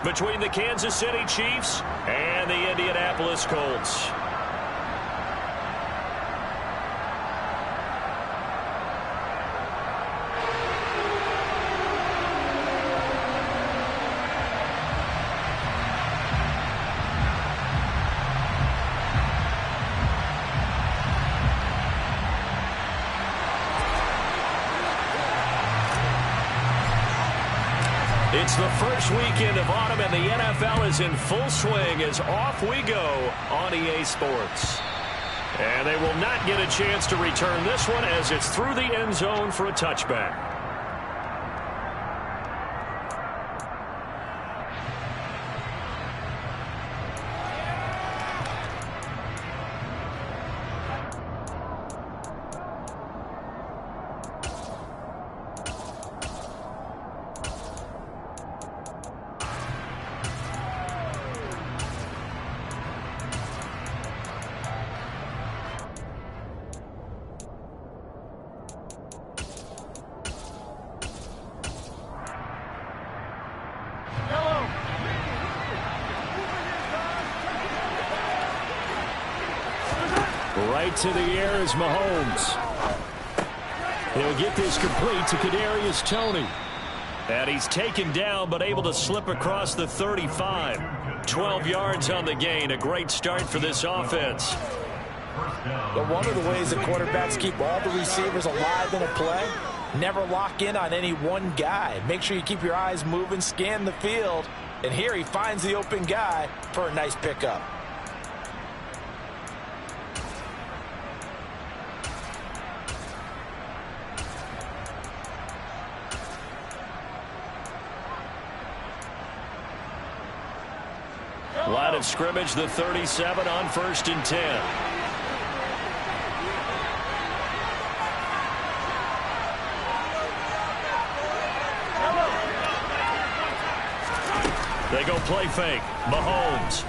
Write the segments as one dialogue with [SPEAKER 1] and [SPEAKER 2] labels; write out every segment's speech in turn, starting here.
[SPEAKER 1] between the Kansas City Chiefs and the Indianapolis Colts. It's the first weekend of autumn, and the NFL is in full swing as off we go on EA Sports. And they will not get a chance to return this one as it's through the end zone for a touchback. Right to the air is Mahomes. He'll get this complete to Kadarius Toney. And he's taken down but able to slip across the 35. 12 yards on the gain. A great start for this offense.
[SPEAKER 2] But one of the ways that quarterbacks keep all the receivers alive in a play, never lock in on any one guy. Make sure you keep your eyes moving, scan the field. And here he finds the open guy for a nice pickup.
[SPEAKER 1] Line of scrimmage, the 37 on 1st and 10. They go play fake. Mahomes.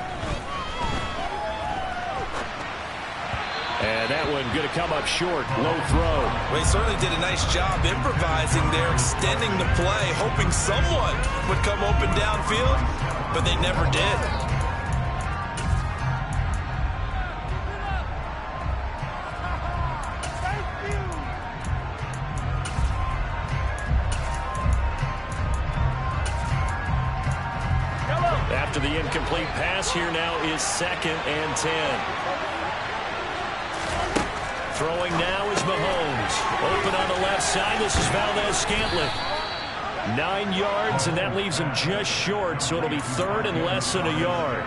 [SPEAKER 1] And that one going to come up short. Low throw.
[SPEAKER 2] Well, he certainly did a nice job improvising there, extending the play, hoping someone would come open downfield, but they never did.
[SPEAKER 1] After the incomplete pass, here now is 2nd and 10. Throwing now is Mahomes. Open on the left side. This is Valdez-Scantling. 9 yards, and that leaves him just short, so it'll be 3rd and less than a yard.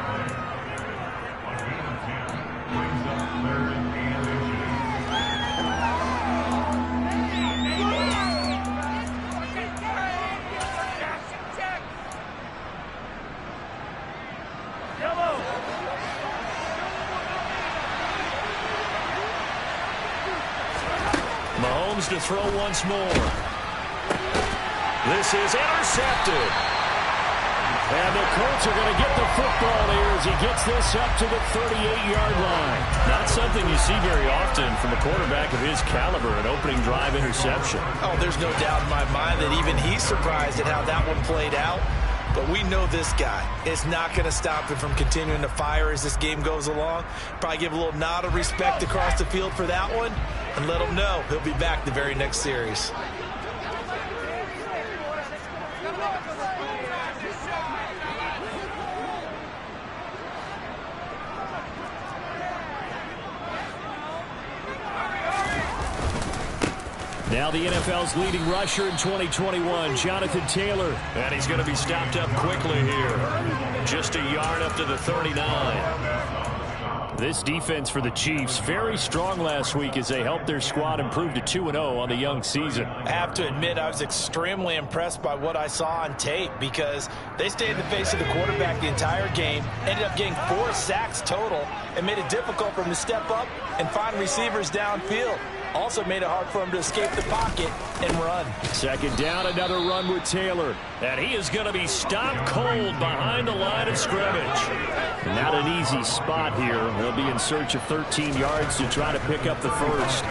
[SPEAKER 1] Mahomes to throw once more. This is intercepted. And the Colts are going to get the football here as he gets this up to the 38-yard line. Not something you see very often from a quarterback of his caliber, an opening drive interception.
[SPEAKER 2] Oh, there's no doubt in my mind that even he's surprised at how that one played out. But we know this guy is not going to stop him from continuing to fire as this game goes along. Probably give a little nod of respect across the field for that one and let him know he'll be back the very next series.
[SPEAKER 1] Now the NFL's leading rusher in 2021, Jonathan Taylor. And he's going to be stopped up quickly here. Just a yard up to the 39. This defense for the Chiefs, very strong last week as they helped their squad improve to 2-0 on the young season.
[SPEAKER 2] I have to admit, I was extremely impressed by what I saw on tape because they stayed in the face of the quarterback the entire game, ended up getting 4 sacks total, and made it difficult for him to step up and find receivers downfield. Also made it hard for him to escape the pocket and run. 2nd down,
[SPEAKER 1] another run with Taylor. And he is going to be stopped cold behind the line of scrimmage. Not an easy spot here. They'll be in search of 13 yards to try to pick up the first.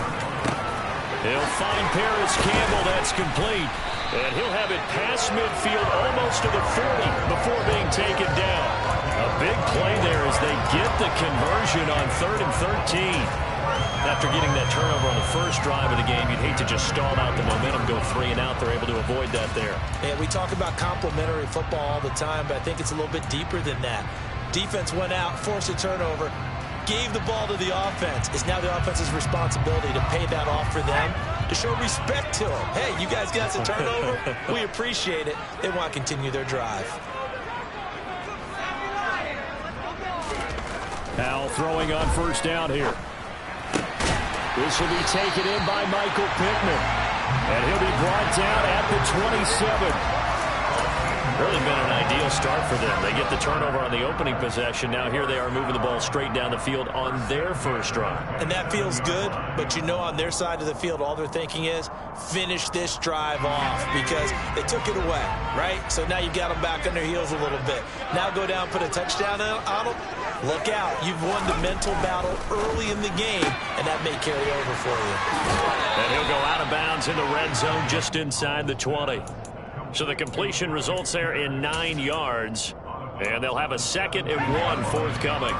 [SPEAKER 1] He'll find Paris Campbell. That's complete. And he'll have it past midfield almost to the 40 before being taken down. A big play there as they get the conversion on 3rd and 13. After getting that turnover on the first drive of the game, you'd hate to just stall out the momentum, go 3 and out. They're able to avoid that there.
[SPEAKER 2] And we talk about complementary football all the time, but I think it's a little bit deeper than that. Defense went out, forced a turnover, gave the ball to the offense. It's now the offense's responsibility to pay that off for them, to show respect to them. Hey, you guys got some turnover? We appreciate it. They want to continue their drive.
[SPEAKER 1] Now throwing on first down here. This will be taken in by Michael Pittman. And he'll be brought down at the 27. Really been an ideal start for them. They get the turnover on the opening possession. Now here they are moving the ball straight down the field on their first drive.
[SPEAKER 2] And that feels good, but you know on their side of the field all they're thinking is finish this drive off because they took it away, right? So now you've got them back on their heels a little bit. Now go down, put a touchdown on them. Look out. You've won the mental battle early in the game, and that may carry over for you.
[SPEAKER 1] And he'll go out of bounds in the red zone just inside the 20. So the completion results there in 9 yards. And they'll have a 2nd and 1 forthcoming.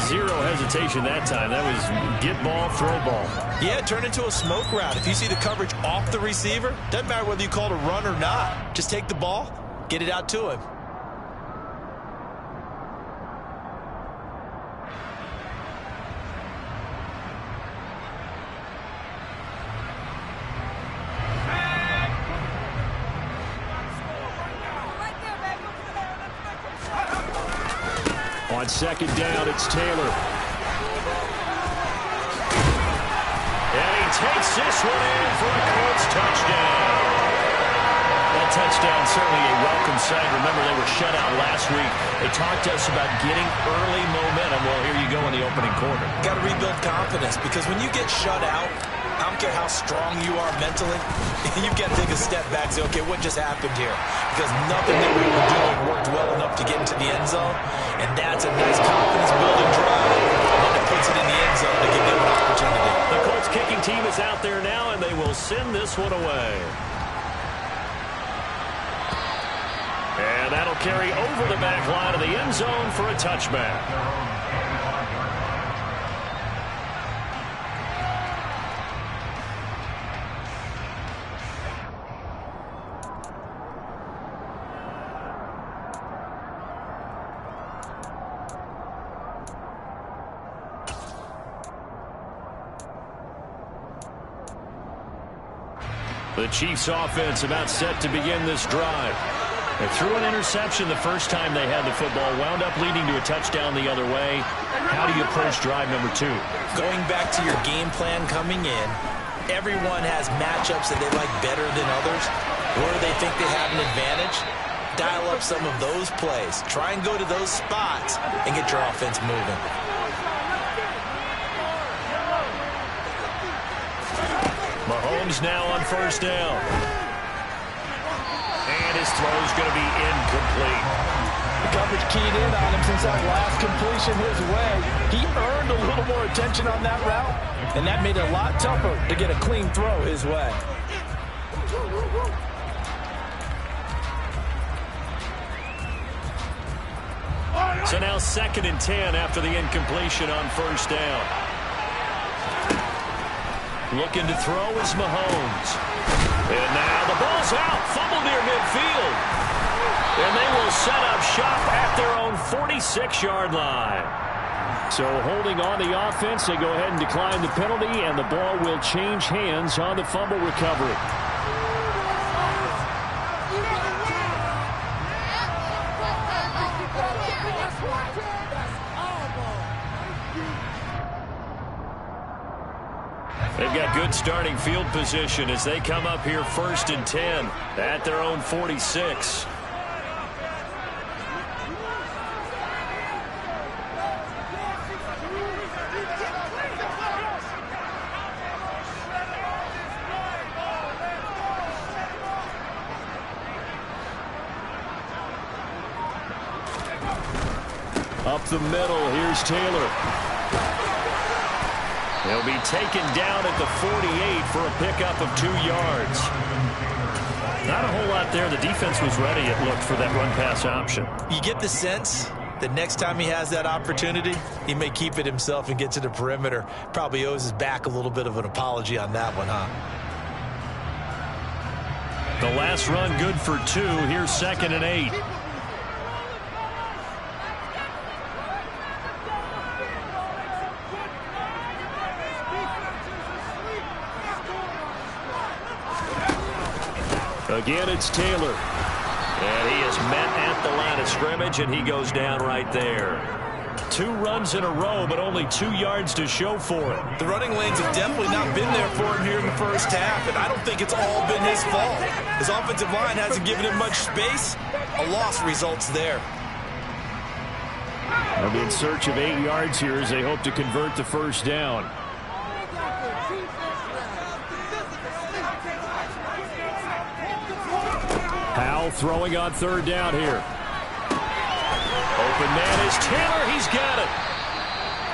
[SPEAKER 1] Zero hesitation that time. That was get ball, throw ball.
[SPEAKER 2] Yeah, turn into a smoke route. If you see the coverage off the receiver, doesn't matter whether you call it a run or not. Just take the ball, get it out to him.
[SPEAKER 1] On 2nd down, it's Taylor. And he takes this one in for a Colts touchdown. That touchdown certainly a welcome sight. Remember, they were shut out last week. They talked to us about getting early momentum. Well, here you go in the opening quarter.
[SPEAKER 2] Got to rebuild confidence because when you get shut out, I don't care how strong you are mentally, you've got to take a step back and say, okay, what just happened here? Because nothing that we were doing worked well enough to get into the end zone, and that's a nice confidence-building drive, and then it puts it in the end zone to give them an opportunity.
[SPEAKER 1] The Colts kicking team is out there now, and they will send this one away. And that'll carry over the back line of the end zone for a touchback. The Chiefs offense about set to begin this drive. They threw an interception the first time they had the football, wound up leading to a touchdown the other way. How do you approach drive number 2?
[SPEAKER 2] Going back to your game plan coming in, everyone has matchups that they like better than others, where they think they have an advantage. Dial up some of those plays. Try and go to those spots and get your offense moving.
[SPEAKER 1] Mahomes now on first down. And his throw's going to be incomplete.
[SPEAKER 3] The coverage keyed in on him since that last completion his way. He earned a little more attention on that route, and that made it a lot tougher to get a clean throw his way.
[SPEAKER 1] So now 2nd and 10 after the incompletion on first down. Looking to throw is Mahomes. And now the ball's out. Fumble near midfield. And they will set up shop at their own 46-yard line. So holding on the offense, they go ahead and decline the penalty, and the ball will change hands on the fumble recovery. They've got good starting field position as they come up here 1st and 10 at their own 46. Up the middle, here's Taylor. He'll be taken down at the 48 for a pickup of 2 yards. Not a whole lot there. The defense was ready, it looked, for that run-pass option.
[SPEAKER 2] You get the sense that next time he has that opportunity, he may keep it himself and get to the perimeter. Probably owes his back a little bit of an apology on that one, huh?
[SPEAKER 1] The last run good for 2. Here's 2nd and 8. Again, it's Taylor. And he is met at the line of scrimmage, and he goes down right there. 2 runs in a row, but only 2 yards to show for it.
[SPEAKER 2] The running lanes have definitely not been there for him here in the first half, and I don't think it's all been his fault. His offensive line hasn't given him much space. A loss results there.
[SPEAKER 1] They'll be in search of 8 yards here as they hope to convert the first down. Powell throwing on 3rd down here. Open man is Taylor. He's got it.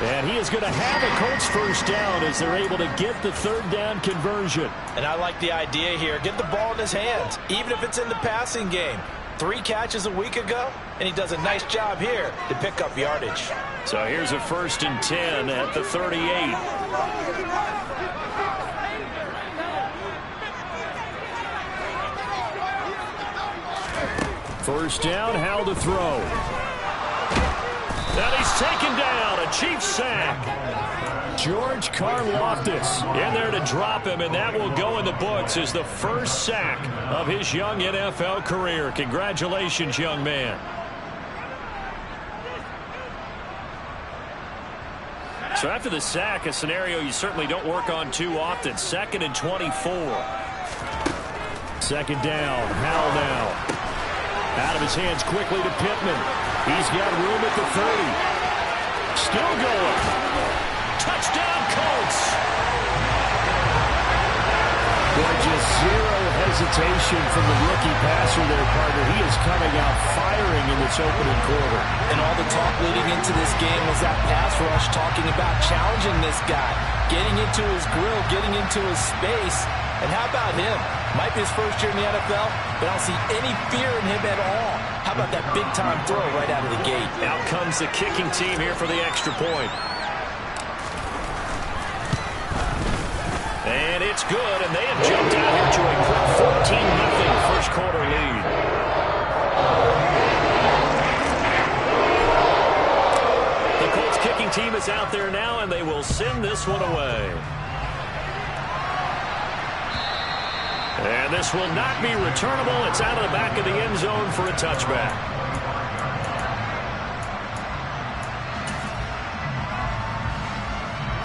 [SPEAKER 1] And he is going to have a Colts first down as they're able to get the 3rd down conversion.
[SPEAKER 2] And I like the idea here. Get the ball in his hands, even if it's in the passing game. 3 catches a week ago, and he does a nice job here to pick up yardage.
[SPEAKER 1] So here's a 1st and 10 at the 38. First down, Howell to throw. And he's taken down, a Chiefs sack. George Karlaftis in there to drop him, and that will go in the books as the first sack of his young NFL career. Congratulations, young man. So after the sack, a scenario you certainly don't work on too often. 2nd and 24. 2nd down, Howell now. Out of his hands quickly to Pittman. He's got room at the 30. Still going. Touchdown, Colts. Boy, just zero hesitation from the rookie passer there, partner. He is coming out firing in this opening quarter.
[SPEAKER 2] And all the talk leading into this game was that pass rush, talking about challenging this guy, getting into his grill, getting into his space. And how about him? Might be his first year in the NFL, but I don't see any fear in him at all. How about that big-time throw right out of the gate?
[SPEAKER 1] Out comes the kicking team here for the extra point. And it's good, and they have jumped out here to a quick 14-0 first quarter lead. The Colts kicking team is out there now, and they will send this one away. And this will not be returnable. It's out of the back of the end zone for a touchback.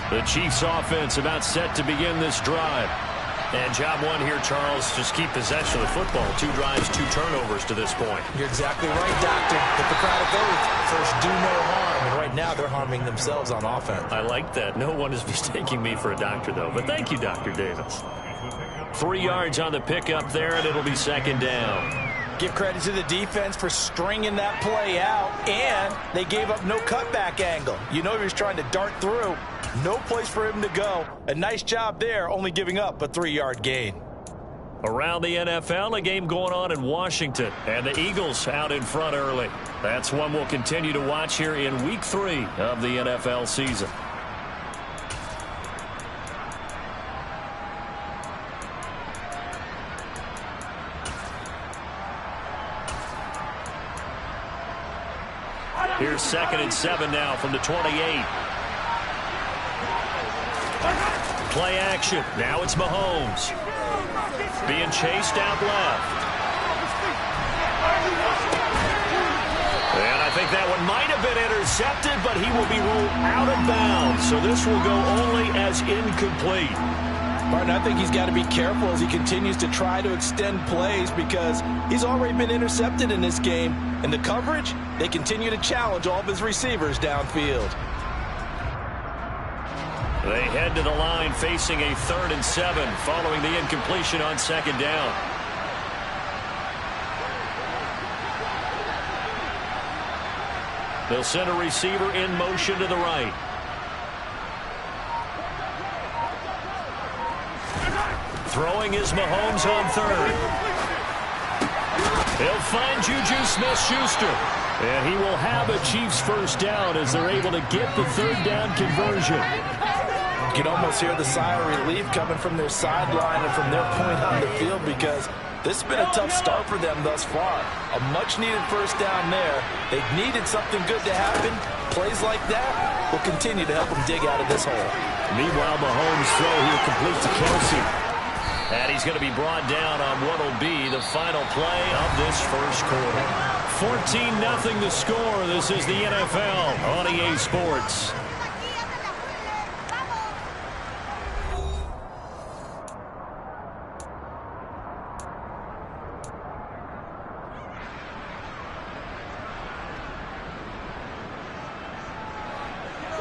[SPEAKER 1] The Chiefs offense about set to begin this drive. And job 1 here, Charles, just keep possession of the football. 2 drives, 2 turnovers to this point.
[SPEAKER 2] You're exactly right, Doctor. Hippocratic oath. First, do no harm. And right now, they're harming themselves on offense.
[SPEAKER 1] I like that. No one is mistaking me for a doctor, though. But thank you, Dr. Davis. 3 yards on the pickup there, and it'll be 2nd down.
[SPEAKER 2] Give credit to the defense for stringing that play out, and they gave up no cutback angle. You know he was trying to dart through. No place for him to go. A nice job there, only giving up a 3-yard gain.
[SPEAKER 1] Around the NFL, a game going on in Washington, and the Eagles out in front early. That's one we'll continue to watch here in Week 3 of the NFL season. Here's 2nd and 7 now from the 28. Play action. Now it's Mahomes. Being chased out left. And I think that one might have been intercepted, but he will be ruled out of bounds. So this will go only as incomplete.
[SPEAKER 2] Martin, I think he's got to be careful as he continues to try to extend plays because he's already been intercepted in this game. And the coverage, they continue to challenge all of his receivers downfield.
[SPEAKER 1] They head to the line facing a 3rd and 7 following the incompletion on 2nd down. They'll send a receiver in motion to the right. Throwing is Mahomes on 3rd. He'll find Juju Smith-Schuster. And he will have a Chiefs first down as they're able to get the third down conversion.
[SPEAKER 2] You can almost hear the sigh of relief coming from their sideline and from their point on the field, because this has been a tough start for them thus far. A much-needed first down there. They've needed something good to happen. Plays like that will continue to help them dig out of this hole.
[SPEAKER 1] Meanwhile, Mahomes' throw here complete to Kelsey. And he's going to be brought down on what will be the final play of this first quarter. 14-0 the score. This is the NFL on EA Sports.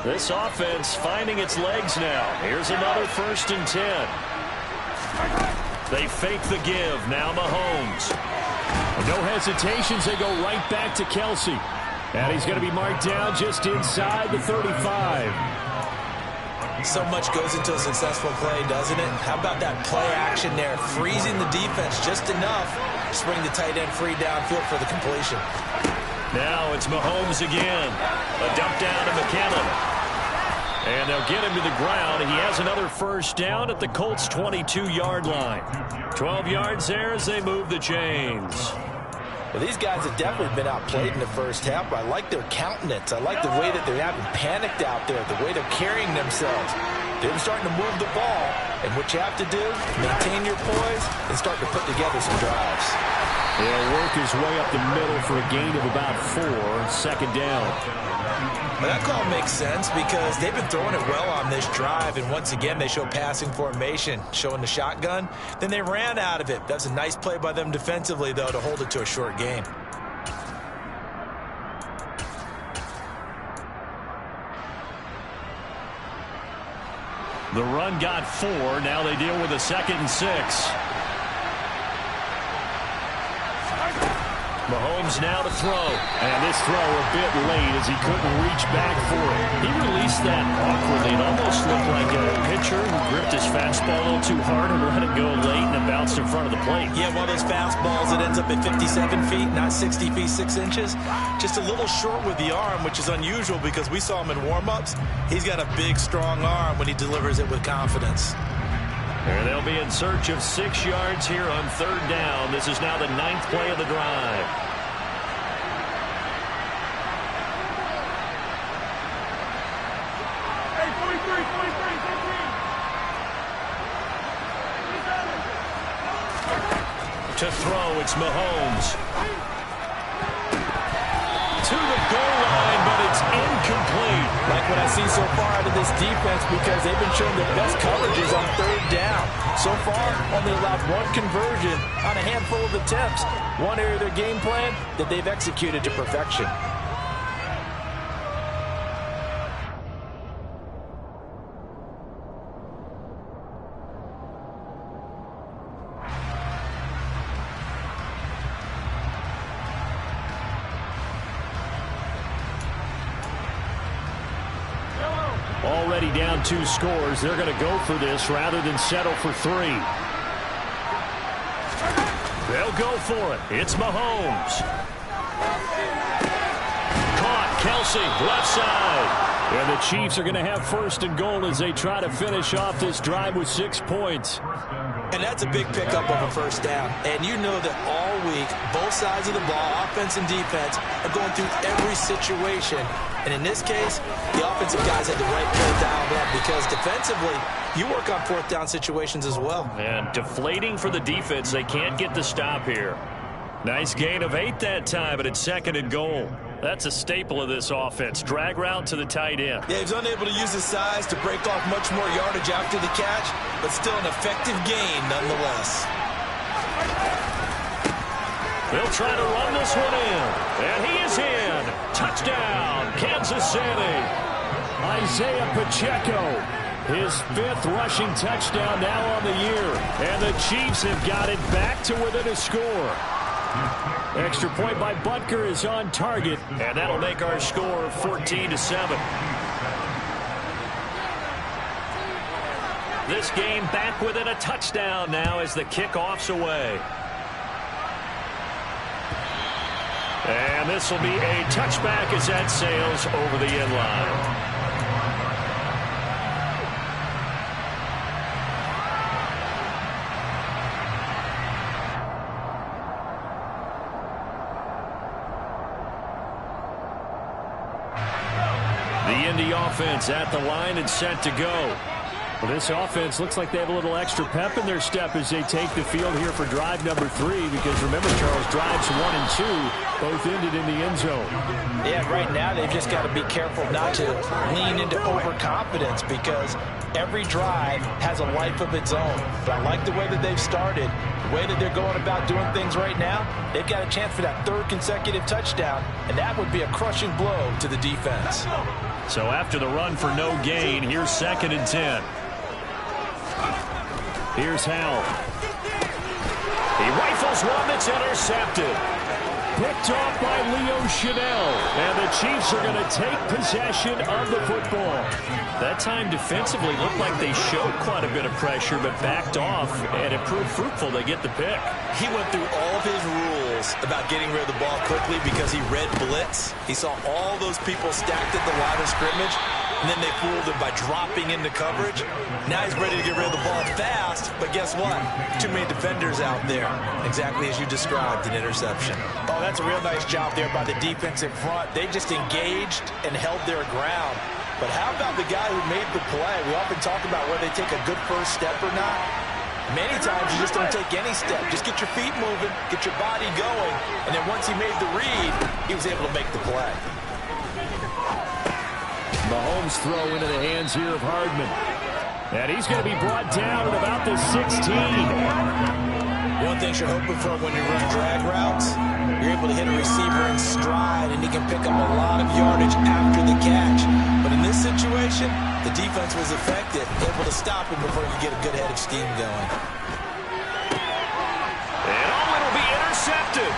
[SPEAKER 1] This offense finding its legs now. Here's another 1st and 10. They fake the give. Now Mahomes. No hesitations. They go right back to Kelsey. And he's going to be marked down just inside the 35.
[SPEAKER 2] So much goes into a successful play, doesn't it? How about that play action there? Freezing the defense just enough to bring the tight end free downfield for the completion.
[SPEAKER 1] Now it's Mahomes again. A dump down to McKinnon. And they'll get him to the ground. He has another first down at the Colts' 22-yard line. 12 yards there as they move the chains.
[SPEAKER 2] Well, these guys have definitely been outplayed in the first half, but I like their countenance. I like the way that they're having panicked out there, the way they're carrying themselves. They're starting to move the ball, and what you have to do, maintain your poise and start to put together some drives.
[SPEAKER 1] He'll work his way up the middle for a gain of about 4, 2nd down.
[SPEAKER 2] Well, that call makes sense because they've been throwing it well on this drive, and once again they show passing formation, showing the shotgun. Then they ran out of it. That's a nice play by them defensively, though, to hold it to a short gain.
[SPEAKER 1] The run got 4. Now they deal with a 2nd and 6. Mahomes now to throw. And this throw a bit late as he couldn't reach back for it. He released that awkwardly. It almost looked like a pitcher who gripped his fastball a little too hard and let it go late, and it bounced in front of the plate.
[SPEAKER 2] Yeah, one of those fastballs that ends up at 57 feet, not 60 feet, 6 inches. Just a little short with the arm, which is unusual because we saw him in warm-ups. He's got a big, strong arm when he delivers it with confidence.
[SPEAKER 1] And they'll be in search of 6 yards here on 3rd down. This is now the 9th play of the drive. To throw, it's Mahomes. To the goal line, but it's incomplete.
[SPEAKER 2] Like what I see so far out of this defense, because they've been showing their best coverages on 3rd down. So far, only allowed 1 conversion on a handful of attempts. One area of their game plan that they've executed to perfection.
[SPEAKER 1] Already down 2 scores. They're going to go for this rather than settle for 3. They'll go for it. It's Mahomes. Caught. Kelsey, left side. And the Chiefs are going to have 1st and goal as they try to finish off this drive with 6 points.
[SPEAKER 2] And that's a big pickup of a first down. And you know that all week, both sides of the ball, offense and defense, are going through every situation. And in this case, the offensive guys had the right play dialed up because defensively, you work on 4th down situations as well.
[SPEAKER 1] And deflating for the defense. They can't get the stop here. Nice gain of 8 that time, but it's 2nd and goal. That's a staple of this offense. Drag route to the tight end.
[SPEAKER 2] Yeah, he's unable to use his size to break off much more yardage after the catch, but still an effective gain nonetheless.
[SPEAKER 1] They'll try to run this one in. And he is in. Touchdown, Kansas City. Isaiah Pacheco, his 5th rushing touchdown now on the year. And the Chiefs have got it back to within a score. Extra point by Butker is on target, and that'll make our score 14-7. This game back within a touchdown now as the kickoff's away. And this will be a touchback as that sails over the end line. The Indy offense at the line and set to go. Well, this offense looks like they have a little extra pep in their step as they take the field here for drive number 3, because remember, Charles, drives 1 and 2 both ended in the end zone.
[SPEAKER 2] Yeah, right now they've just got to be careful not to lean into overconfidence, because every drive has a life of its own. But I like the way that they've started, the way that they're going about doing things right now. They've got a chance for that 3rd consecutive touchdown, and that would be a crushing blow to the defense.
[SPEAKER 1] So after the run for no gain, here's 2nd and 10. Here's Howell. He rifles one that's intercepted. Picked off by Leo Chanel. And the Chiefs are going to take possession of the football. That time defensively looked like they showed quite a bit of pressure, but backed off, and it proved fruitful. They get the pick.
[SPEAKER 2] He went through all of his rules about getting rid of the ball quickly because he read blitz. He saw all those people stacked at the line of scrimmage, and then they fooled him by dropping into coverage. Now he's ready to get rid of the ball fast, but guess what? Too many defenders out there. Exactly as you described, an interception. Oh, that's a real nice job there by the defense in front. They just engaged and held their ground. But how about the guy who made the play? We often talk about whether they take a good first step or not. Many times you just don't take any step. Just get your feet moving, get your body going, and then once he made the read, he was able to make the play.
[SPEAKER 1] Mahomes throw into the hands here of Hardman. And he's going to be brought down at about the 16.
[SPEAKER 2] One thing you're hoping for when you run drag routes, you're able to hit a receiver in stride, and he can pick up a lot of yardage after the catch. But in this situation, the defense was effective, able to stop him before you get a good head of steam going.
[SPEAKER 1] And it'll be intercepted.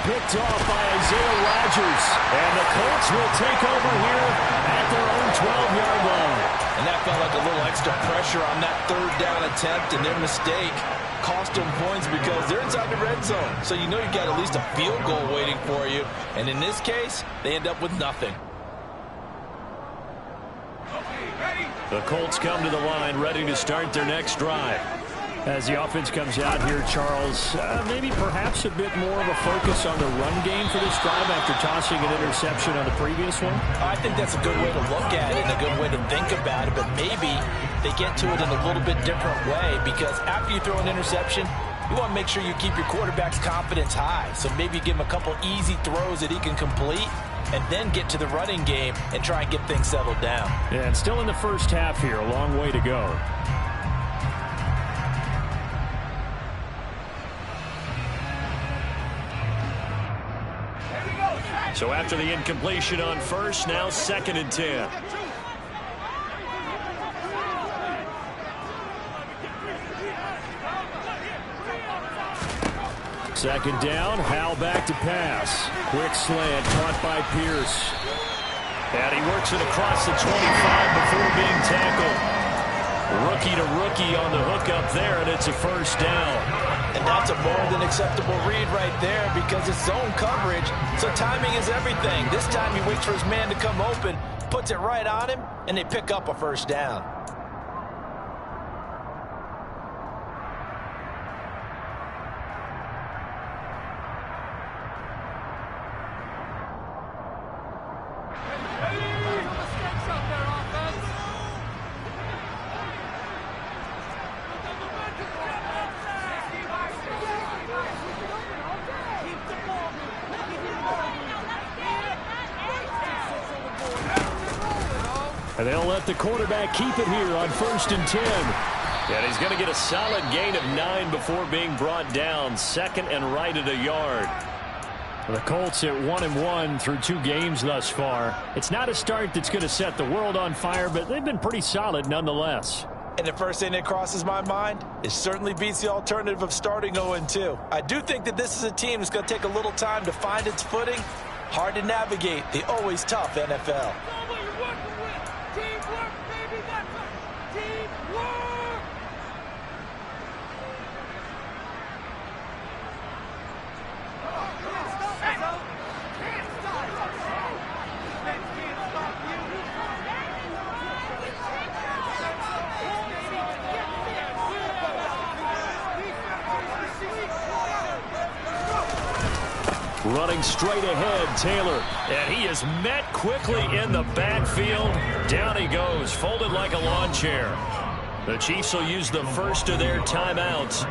[SPEAKER 1] Picked off by Isaiah Rodgers. And the Colts will take over here at their own 12-yard line.
[SPEAKER 2] And that felt like a little extra pressure on that 3rd down attempt, and their mistake cost them points because they're inside the red zone. So you know you've got at least a field goal waiting for you. And in this case, they end up with nothing.
[SPEAKER 1] The Colts come to the line ready to start their next drive. As the offense comes out here, Charles, maybe perhaps a bit more of a focus on the run game for this drive after tossing an interception on the previous one?
[SPEAKER 2] I think that's a good way to look at it and a good way to think about it, but maybe they get to it in a little bit different way, because after you throw an interception, you want to make sure you keep your quarterback's confidence high. So maybe you give him a couple easy throws that he can complete, and then get to the running game and try and get things settled down.
[SPEAKER 1] Yeah, and still in the first half here, a long way to go. So after the incompletion on first, now 2nd and 10. Second down, Howell back to pass. Quick slant caught by Pierce. And he works it across the 25 before being tackled. Rookie to rookie on the hookup there, and it's a first down.
[SPEAKER 2] And that's a more than acceptable read right there, because it's zone coverage, so timing is everything. This time he waits for his man to come open, puts it right on him, and they pick up a first down.
[SPEAKER 1] And they'll let the quarterback keep it here on 1st and 10. And he's going to get a solid gain of 9 before being brought down. 2nd and right at a yard. The Colts at 1-1 through 2 games thus far. It's not a start that's going to set the world on fire, but they've been pretty solid nonetheless.
[SPEAKER 2] And the first thing that crosses my mind, it certainly beats the alternative of starting 0-2. I do think that this is a team that's going to take a little time to find its footing. Hard to navigate the always tough NFL.
[SPEAKER 1] Running straight ahead, Taylor. And he is met quickly in the backfield. Down he goes, folded like a lawn chair. The Chiefs will use the first of their timeouts.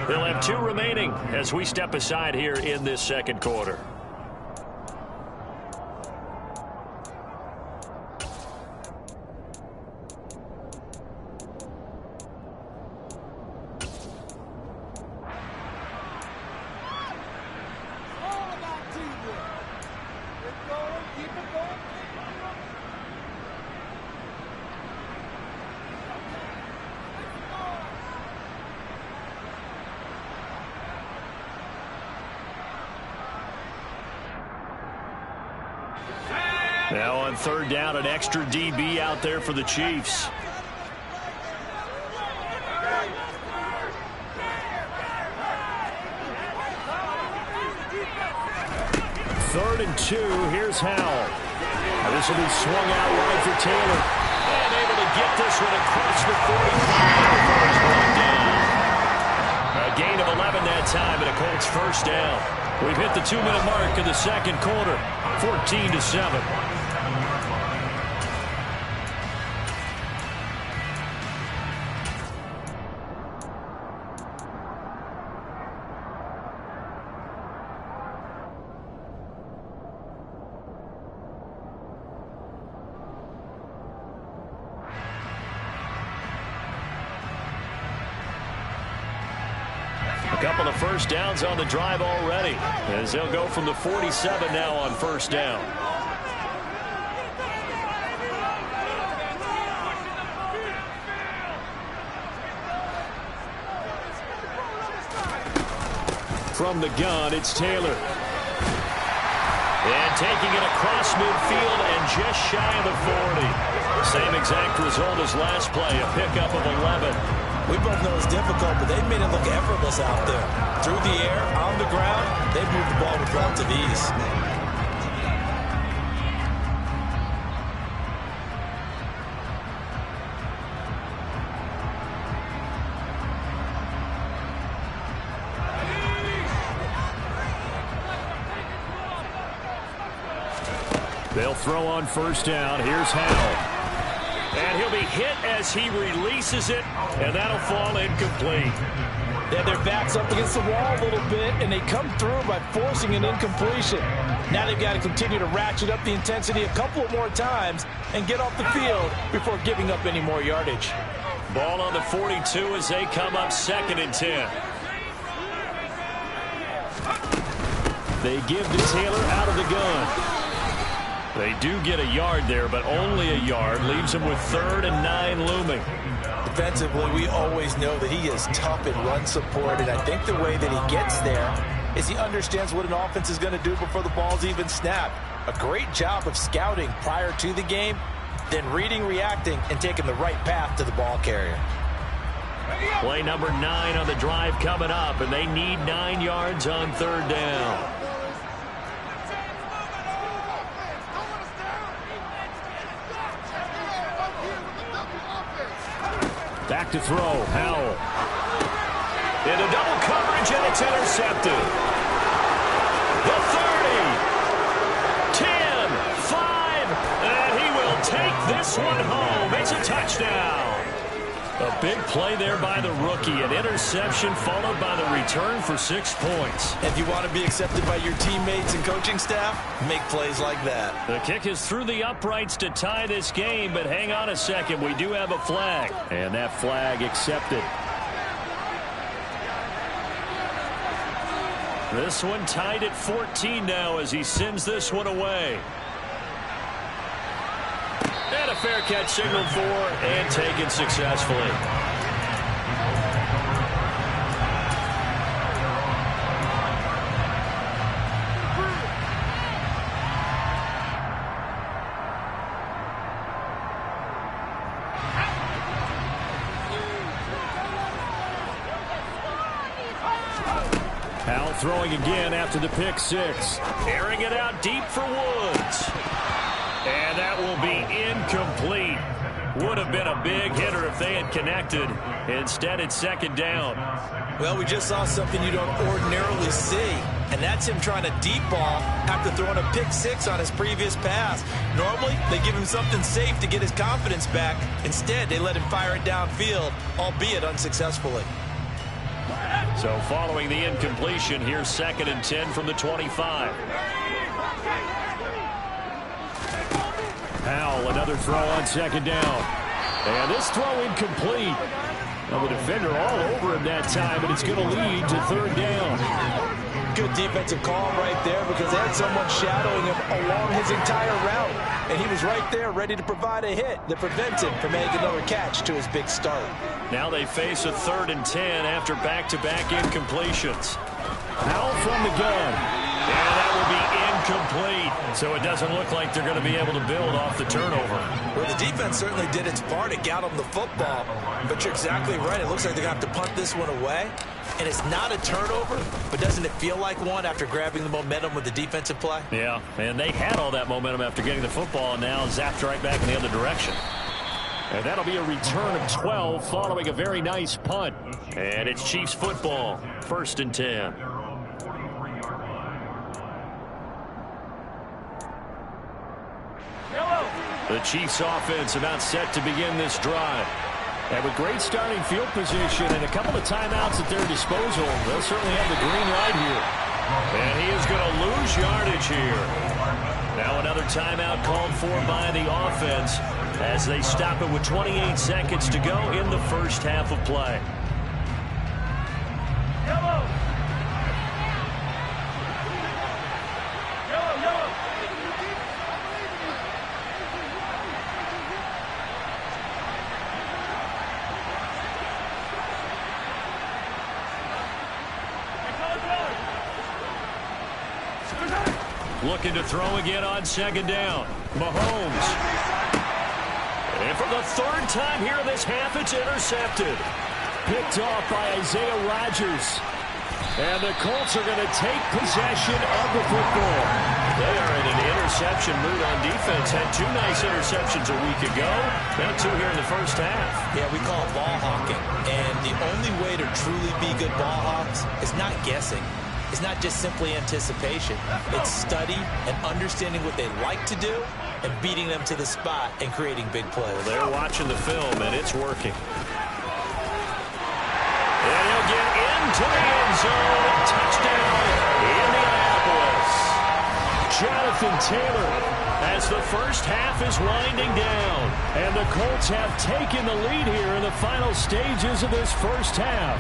[SPEAKER 1] They'll have 2 remaining as we step aside here in this second quarter. Now on third down, an extra DB out there for the Chiefs. Third and 2, here's Howell. This will be swung out wide for Taylor. And able to get this one across the 45 before he's brought down. A gain of 11 that time, and a Colts first down. We've hit the 2-minute mark of the second quarter, 14-7. A couple of first downs on the drive already, as they'll go from the 47 now on first down. From the gun, it's Taylor. And taking it across midfield and just shy of the 40. Same exact result as last play, a pickup of 11.
[SPEAKER 2] We both know it's difficult, but they've made it look effortless out there. Through the air, on the ground, they've moved the ball with relative ease.
[SPEAKER 1] They'll throw on first down. Here's Howell. And he'll be hit as he releases it, and that'll fall incomplete.
[SPEAKER 3] They have their backs up against the wall a little bit, and they come through by forcing an incompletion. Now they've got to continue to ratchet up the intensity a couple of more times and get off the field before giving up any more yardage.
[SPEAKER 1] Ball on the 42 as they come up 2nd and 10. They give to Taylor out of the gun. They do get a yard there, but only a yard. Leaves him with 3rd and 9 looming.
[SPEAKER 2] Defensively, we always know that he is tough in run support, and I think the way that he gets there is he understands what an offense is going to do before the ball's even snapped. A great job of scouting prior to the game, then reading, reacting, and taking the right path to the ball carrier.
[SPEAKER 1] Play number 9 on the drive coming up, and they need 9 yards on 3rd down. Back to throw, Howell. Into double coverage, and it's intercepted. The 30, 10, 5, and he will take this one home. It's a touchdown. A big play there by the rookie. An interception followed by the return for 6 points.
[SPEAKER 2] If you want to be accepted by your teammates and coaching staff, make plays like that.
[SPEAKER 1] The kick is through the uprights to tie this game, but hang on a second. We do have a flag, and that flag accepted. This one tied at 14 now as he sends this one away. And a fair catch signaled for and taken successfully. Howell throwing again after the pick 6. Airing it out deep for Woods. And that will be incomplete. Would have been a big hitter if they had connected. Instead, it's second down.
[SPEAKER 2] Well, we just saw something you don't ordinarily see, and that's him trying to deep ball after throwing a pick six on his previous pass. Normally, they give him something safe to get his confidence back. Instead, they let him fire it downfield, albeit unsuccessfully.
[SPEAKER 1] So following the incompletion, here's 2nd and 10 from the 25. Howell, another throw on 2nd down. And this throw incomplete. Now the defender all over him that time, but it's going to lead to 3rd down.
[SPEAKER 3] Good defensive call right there because they had someone shadowing him along his entire route. And he was right there ready to provide a hit that prevents him from making another catch to his big start.
[SPEAKER 1] Now they face a 3rd and 10 after back-to-back incompletions. Howell from the gun. And that will be incomplete. So it doesn't look like they're going to be able to build off the turnover.
[SPEAKER 2] Well, the defense certainly did its part to get them the football. But you're exactly right. It looks like they're going to have to punt this one away. And it's not a turnover, but doesn't it feel like one after grabbing the momentum with the defensive play?
[SPEAKER 1] Yeah, and they had all that momentum after getting the football, and now zapped right back in the other direction. And that'll be a return of 12 following a very nice punt. And it's Chiefs football, 1st and 10. The Chiefs offense about set to begin this drive. And with great starting field position and a couple of timeouts at their disposal, they'll certainly have the green light here. And he is going to lose yardage here. Now another timeout called for by the offense as they stop it with 28 seconds to go in the first half of play. Looking to throw again on 2nd down. Mahomes. And for the 3rd time here this half, it's intercepted. Picked off by Isaiah Rodgers. And the Colts are going to take possession of the football. They are in an interception mood on defense. Had 2 nice interceptions a week ago. Now 2 here in the first half.
[SPEAKER 2] Yeah, we call it ball hawking. And the only way to truly be good ball hawks is not guessing. It's not just simply anticipation. It's study and understanding what they like to do and beating them to the spot and creating big plays.
[SPEAKER 1] Well, they're watching the film, and it's working. And he'll get into the end zone. Touchdown, Indianapolis. Jonathan Taylor as the first half is winding down. And the Colts have taken the lead here in the final stages of this first half.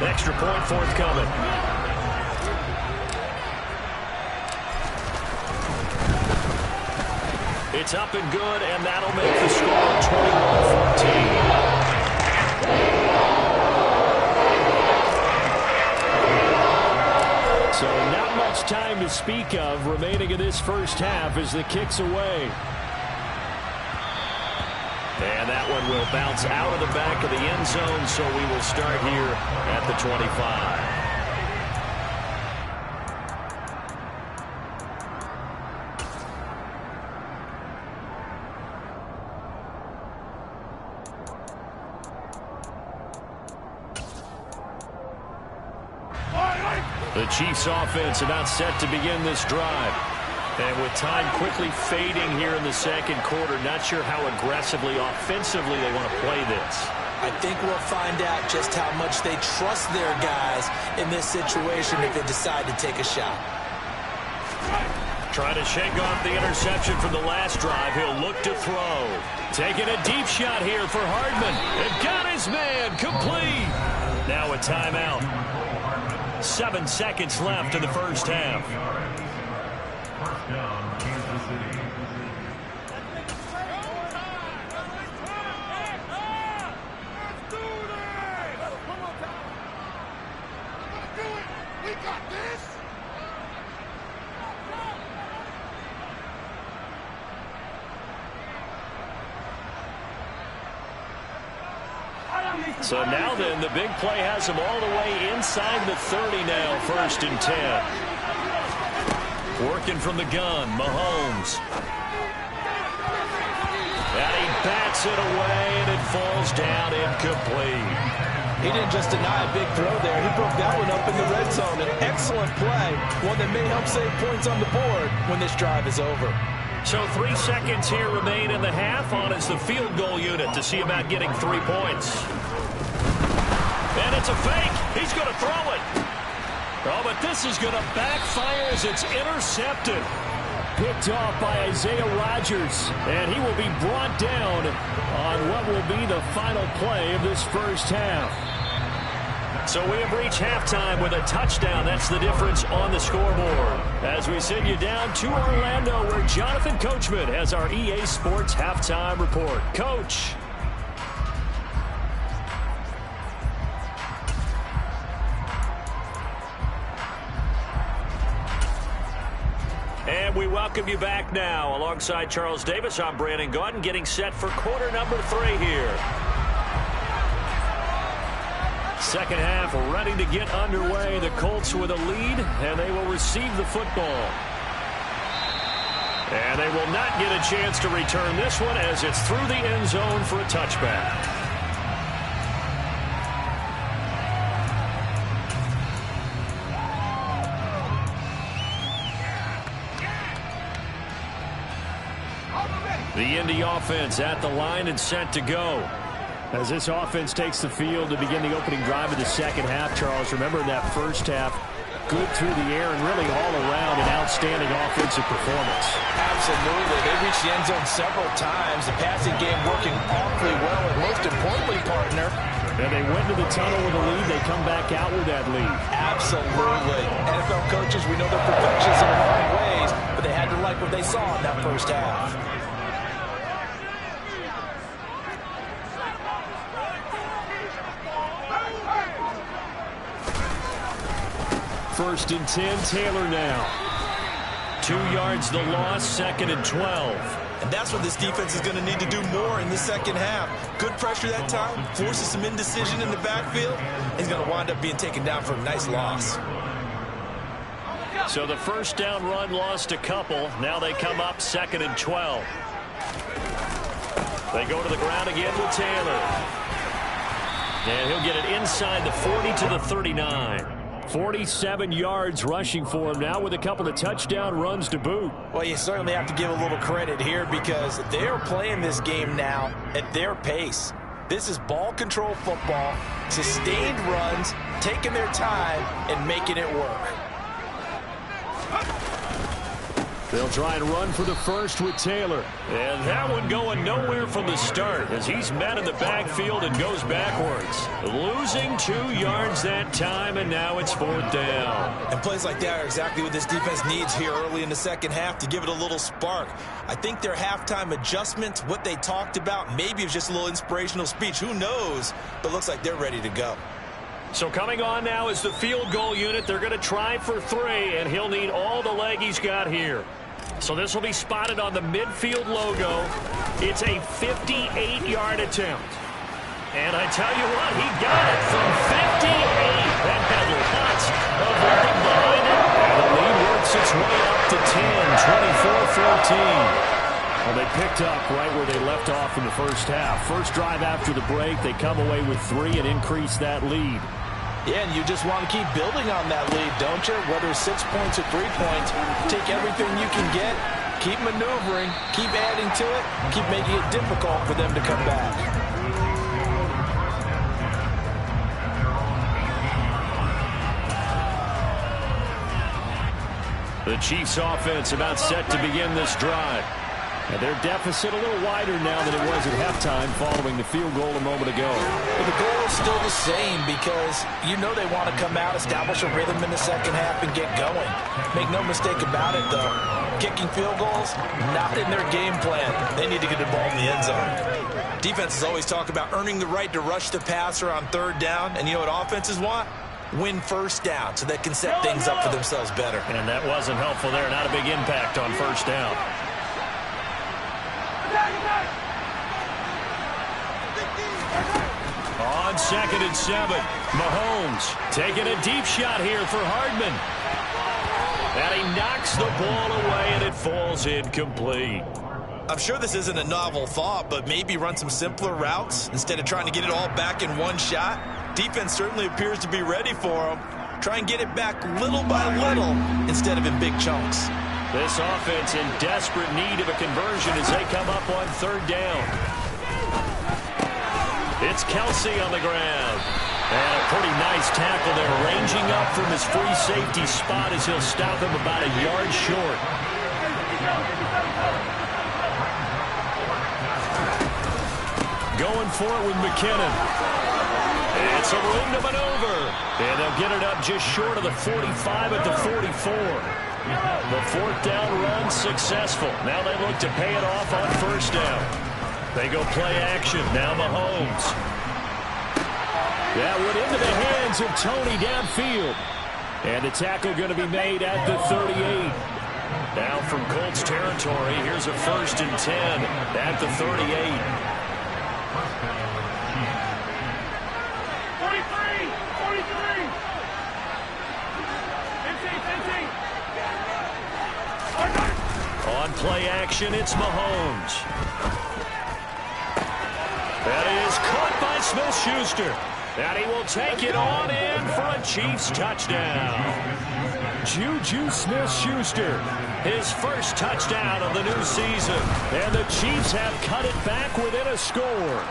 [SPEAKER 1] Extra point forthcoming. It's up and good, and that'll make the score 21-14. So not much time to speak of remaining in this first half as the kick's away. And that one will bounce out of the back of the end zone, so we will start here at the 25. The Chiefs offense about set to begin this drive. And with time quickly fading here in the second quarter, not sure how aggressively, offensively they want to play this.
[SPEAKER 2] I think we'll find out just how much they trust their guys in this situation if they decide to take a shot.
[SPEAKER 1] Trying to shake off the interception from the last drive. He'll look to throw. Taking a deep shot here for Hardman. And got his man complete. Now a timeout. 7 seconds left in the first half.
[SPEAKER 4] First down, Kansas City.
[SPEAKER 5] We got this.
[SPEAKER 1] So now then, the big play has them all the way inside the 30 now, 1st and 10. Working from the gun, Mahomes. And he bats it away, and it falls down incomplete.
[SPEAKER 3] He didn't just deny a big throw there. He broke that one up in the red zone. An excellent play, one that may help save points on the board when this drive is over.
[SPEAKER 1] So 3 seconds here remain in the half. On is the field goal unit to see about getting 3 points. And it's a fake. He's going to throw it. Oh, but this is going to backfire as it's intercepted. Picked off by Isaiah Rodgers, and he will be brought down on what will be the final play of this first half. So we have reached halftime with a touchdown. That's the difference on the scoreboard. As we send you down to Orlando, where Jonathan Coachman has our EA Sports halftime report. Coach. And we welcome you back now. Alongside Charles Davis, I'm Brandon Gaudin, getting set for quarter number 3 here. Second half ready to get underway. The Colts with a lead, and they will receive the football. And they will not get a chance to return this one as it's through the end zone for a touchback. The Indy offense at the line and set to go. As this offense takes the field to begin the opening drive of the second half, Charles, remember in that first half, good through the air and really all around an outstanding offensive performance.
[SPEAKER 3] Absolutely. They reached the end zone several times. The passing game working awfully well, and most importantly, partner,
[SPEAKER 1] and they went to the tunnel with a lead. They come back out with that lead.
[SPEAKER 3] Absolutely. NFL coaches, we know they're perfectionists in a lot of ways, but they had to like what they saw in that first half.
[SPEAKER 1] First and 10, Taylor now. 2 yards the loss, second and 12.
[SPEAKER 2] And that's what this defense is going to need to do more in the second half. Good pressure that time, forces some indecision in the backfield. He's going to wind up being taken down for a nice loss.
[SPEAKER 1] So the first down run lost a couple. Now they come up second and 12. They go to the ground again with Taylor. And he'll get it inside the 40 to the 39. 47 yards rushing for him now with a couple of touchdown runs to boot.
[SPEAKER 2] Well, you certainly have to give a little credit here because they're playing this game now at their pace. This is ball control football, sustained runs, taking their time and making it work.
[SPEAKER 1] They'll try and run for the first with Taylor. And that one going nowhere from the start as he's met in the backfield and goes backwards. Losing 2 yards that time, and now it's 4th down.
[SPEAKER 2] And plays like that are exactly what this defense needs here early in the second half to give it a little spark. I think their halftime adjustments, what they talked about, maybe it was just a little inspirational speech. Who knows? But looks like they're ready to go.
[SPEAKER 1] So coming on now is the field goal unit. They're going to try for 3, and he'll need all the leg he's got here. So this will be spotted on the midfield logo. It's a 58-yard attempt. And I tell you what, he got it from 58. That had lots of running behind it. And the lead works its way up to 10, 24-14. Well, they picked up right where they left off in the first half. First drive after the break, they come away with 3 and increase that lead.
[SPEAKER 3] Yeah, and you just want to keep building on that lead, don't you? Whether it's 6 points or 3 points, take everything you can get, keep maneuvering, keep adding to it, keep making it difficult for them to come back.
[SPEAKER 1] The Chiefs offense about set to begin this drive. And their deficit a little wider now than it was at halftime following the field goal a moment ago.
[SPEAKER 3] But the goal is still the same because you know they want to come out, establish a rhythm in the second half, and get going. Make no mistake about it, though. Kicking field goals, not in their game plan. They need to get the ball in the end zone. Defenses always talk about earning the right to rush the passer on 3rd down. And you know what offenses want? Win first down so they can set things up for themselves better.
[SPEAKER 1] And that wasn't helpful there. Not a big impact on first down. On 2nd and 7, Mahomes taking a deep shot here for Hardman. And he knocks the ball away, and it falls incomplete.
[SPEAKER 2] I'm sure this isn't a novel thought, but maybe run some simpler routes instead of trying to get it all back in one shot. Defense certainly appears to be ready for him. Try and get it back little by little instead of in big chunks.
[SPEAKER 1] This offense in desperate need of a conversion as they come up on third down. It's Kelsey on the ground. And a pretty nice tackle there, ranging up from his free safety spot as he'll stop him about a yard short. Going for it with McKinnon. It's a room to maneuver. And they'll get it up just short of the 45 at the 44. The fourth down run successful. Now they look to pay it off on first down. They go play action. Now Mahomes. That went into the hands of Tony downfield. And the tackle going to be made at the 38. Now from Colts territory, here's a 1st and 10 at the 38.
[SPEAKER 4] 43! 43! 15!
[SPEAKER 1] On play action, it's Mahomes. That is caught by Smith-Schuster. And he will take it on in for a Chiefs touchdown. Juju Smith-Schuster, his first touchdown of the new season. And the Chiefs have cut it back within a score.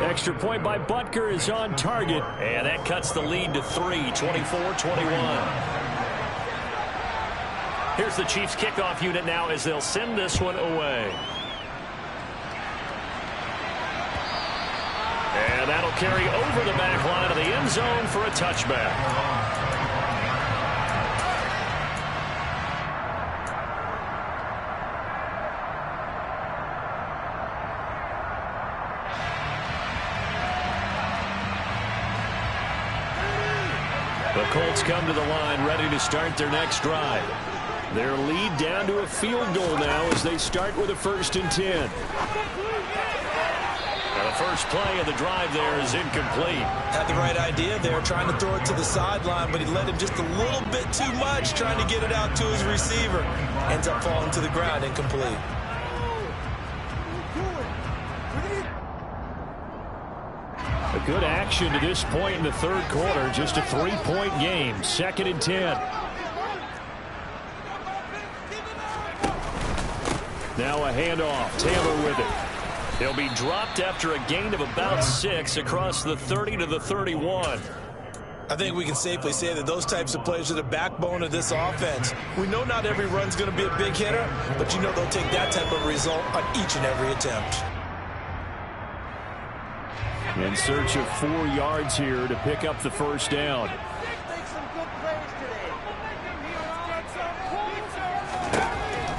[SPEAKER 1] Extra point by Butker is on target. And that cuts the lead to 3, 24-21. Here's the Chiefs kickoff unit now as they'll send this one away. And that'll carry over the back line of the end zone for a touchback. The Colts come to the line ready to start their next drive. Their lead down to a field goal now as they start with a 1st and 10. The first play of the drive there is incomplete.
[SPEAKER 2] Had the right idea there, trying to throw it to the sideline, but he let him just a little bit too much, trying to get it out to his receiver. Ends up falling to the ground, incomplete.
[SPEAKER 1] A good action to this point in the third quarter. Just a 3-point game. 2nd and 10. Now a handoff. Taylor with it. He'll be dropped after a gain of about 6 across the 30 to the 31.
[SPEAKER 2] I think we can safely say that those types of plays are the backbone of this offense. We know not every run's going to be a big hitter, but you know they'll take that type of result on each and every attempt.
[SPEAKER 1] In search of 4 yards here to pick up the first down.